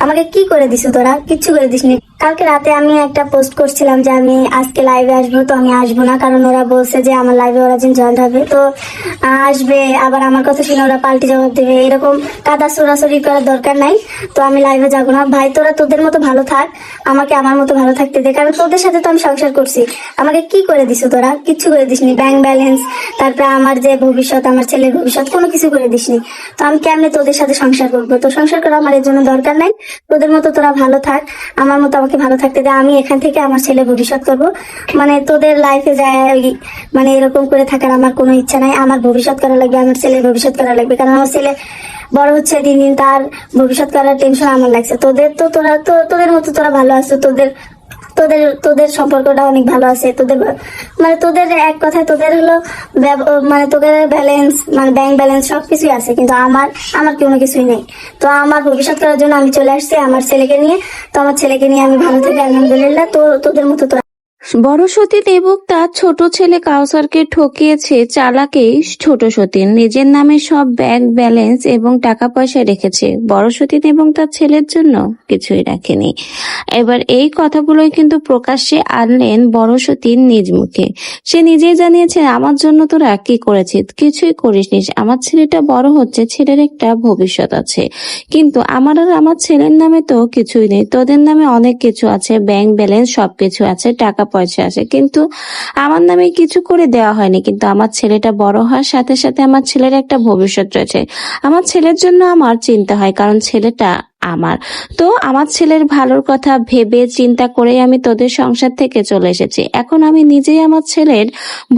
আমাকে কি করে দিস তোরা? কিচ্ছু করে দিসনি। কালকে রাতে আমি একটা পোস্ট করছিলাম যে আমি আজকে লাইভে আসবো, তো আমি আসবো না, কারণ ওরা বলছে যে আমার লাইভে ওরা যেন জয়েন হবে, তো আসবে আবার আমার কথা শুনে ওরা পাল্টি জবাব দেবে। এরকম কাদা সরাসরি করার দরকার নাই, তো আমি লাইভে যাবো না। ভাই তোরা তোদের মতো ভালো থাক, আমাকে আমার মতো ভালো থাকতে দে, কারণ তোদের সাথে তো আমি সংসার করছি। আমাকে কি করে দিস তোরা? কিচ্ছু করে দিসনি। ব্যাংক ব্যালেন্স, তারপরে আমার যে ভবিষ্যৎ, আমার ছেলের ভবিষ্যৎ, কোনো কিছু করে দিসনি। তো আমি কেমনে তোদের সাথে সংসার করবো? তো সংসার করা আমার এর জন্য দরকার নাই। তোদের মতো তোরা ভালো থাক, আমার মতো আমাকে ভালো থাকতে দে। আমি এখান থেকে আমার ছেলে ভবিষ্যৎ করবো। মানে তোদের লাইফে যায় মানে এরকম করে থাকার আমার কোনো ইচ্ছা নাই। আমার ভবিষ্যৎ করা লাগবে, আমার ছেলের ভবিষ্যৎ করা লাগবে, কারণ আমার ছেলে বড় হচ্ছে দিন দিন, তার ভবিষ্যৎ করার টেনশন আমার লাগছে। তোরা তো তোদের মতো তোরা ভালো আছো, তোদের তোদের তোদের সম্পর্কটা অনেক ভালো আছে। তোদের মানে তোদের এক কথায় তোদের হলো মানে তোদের ব্যালেন্স, মানে ব্যাংক ব্যালেন্স সবকিছুই আছে, কিন্তু আমার আমার কোনো কিছুই নেই। তো আমার ভবিষ্যৎ করার জন্য আমি চলে আসছি আমার ছেলেকে নিয়ে। তো আমার ছেলেকে নিয়ে আমি ভালো থাকি, আলহামদুলিল্লাহ। তো তোদের মতো তোরা। বড় সতীন এবং তার ছোট ছেলে কাউসারকে ঠকিয়েছে চালাকে ছোট সতীন। নিজের নামে সব ব্যাংক ব্যালেন্স এবং টাকা পয়সা রেখেছে, বড় সতীন এবং তার ছেলের জন্য কিছুই রাখেনি। এবার এই কথাগুলোই কিন্তু প্রকাশ্যে আনলেন বড় সতীন নিজ মুখে। সে নিজেই জানিয়েছে, আমার জন্য তোরা কি করেছিস? কিছুই করিসনি। আমার ছেলেটা বড় হচ্ছে, ছেলের একটা ভবিষ্যৎ আছে, কিন্তু আমার আর আমার ছেলের নামে তো কিছুই নেই। তোদের নামে অনেক কিছু আছে, ব্যাংক ব্যালেন্স সবকিছু আছে, টাকা পয়সা আছে, কিন্তু আমার নামে কিছু করে দেওয়া হয়নি। কিন্তু আমার ছেলেটা বড় হওয়ার সাথে সাথে আমার ছেলের একটা ভবিষ্যৎ রয়েছে। আমার ছেলের জন্য আমার চিন্তা হয়, কারণ ছেলেটা আমার। তো আমার ছেলের ভালোর কথা ভেবে চিন্তা করে আমি তোদের সংসার থেকে চলে এসেছি। এখন আমি নিজেই আমার ছেলের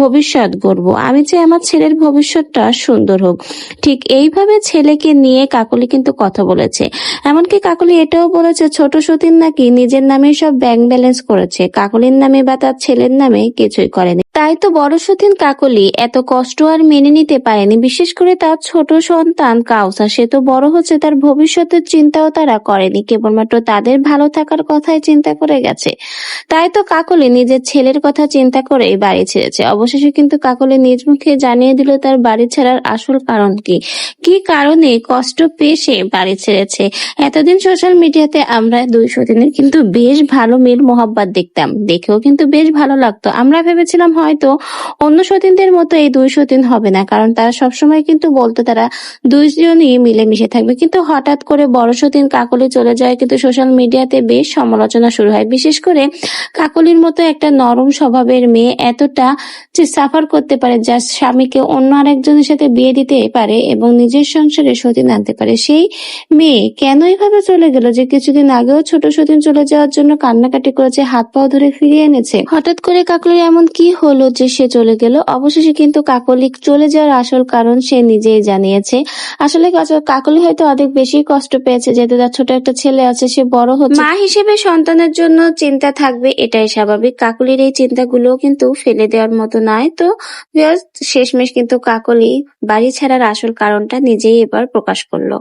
ভবিষ্যৎ গড়ব। আমি চাই আমার ছেলের ভবিষ্যৎটা সুন্দর হোক। ঠিক এইভাবে ছেলেকে নিয়ে কাকলি কিন্তু কথা বলেছে। এমনকি কাকলি এটাও বলেছে, ছোট সতীন নাকি নিজের নামে সব ব্যাংক ব্যালেন্স করেছে, কাকলির নামে বা তার ছেলের নামে কিছুই করেনি। তাই তো বড় সতীন কাকলি এত কষ্ট আর মেনে নিতে পারেনি। বিশেষ করে তার ছোট সন্তান কাউসার, সে তো বড় হচ্ছে, তার ভবিষ্যতের চিন্তাও তারা করেনি, কেবলমাত্র তাদের ভালো থাকার কথাই চিন্তা করে গেছে। তাই তো কাকলি নিজের ছেলের কথা চিন্তা করে বাড়ি ছেড়েছে। অবশেষে কিন্তু কাকলি নিজ মুখে জানিয়ে দিল তার বাড়ি ছাড়ার আসল কারণ কি, কি কারণে কষ্ট পেয়ে সে বাড়ি ছেড়েছে। এতদিন সোশ্যাল মিডিয়াতে আমরা দুই সতীনের কিন্তু বেশ ভালো মিল মোহাব্বত দেখতাম, দেখেও কিন্তু বেশ ভালো লাগতো। আমরা ভেবেছিলাম হয়তো অন্য সতীনদের মতো এই দুই সতীন হবে না, কারণ তারা সবসময় কিন্তু বলতো তারা দুইজনই মিলেমিশে থাকবে। কিন্তু হঠাৎ করে বড় সতীন কাকলি চলে যায়, কিন্তু সোশ্যাল মিডিয়াতে বেশ সমালোচনা শুরু হয়। বিশেষ করে কাকলির মতো একটা নরম স্বভাবের মেয়ে এতটা যে সাফার করতে পারে, যার স্বামীকে অন্য আরেকজনের সাথে বিয়ে দিতে পারে এবং নিজের সংসারে সতীন আনতে পারে, সেই মেয়ে কেন এভাবে চলে গেল? যে কিছুদিন আগেও ছোট সতীন চলে যাওয়ার জন্য কান্নাকাটি করেছে, হাত পাও ধরে ফিরিয়ে এনেছে। হঠাৎ করে কাকলির এমন কি হলো যে সে চলে গেল? অবশেষে কিন্তু কাকলি চলে যাওয়ার আসল কারণ সে নিজেই জানিয়েছে। আসলে কাকলি হয়তো অনেক বেশি কষ্ট পেয়েছে, যেহেতু তার ছোট একটা ছেলে আছে, সে বড় হচ্ছে। মা হিসেবে সন্তানের জন্য চিন্তা থাকবে, এটাই স্বাভাবিক। কাকলির এই চিন্তাগুলো কিন্তু ফেলে দেওয়ার মতো নয়। তো শেষমেশ কিন্তু কাকলি বাড়ি ছাড়ার আসল কারণটা নিজেই এবার প্রকাশ করলো।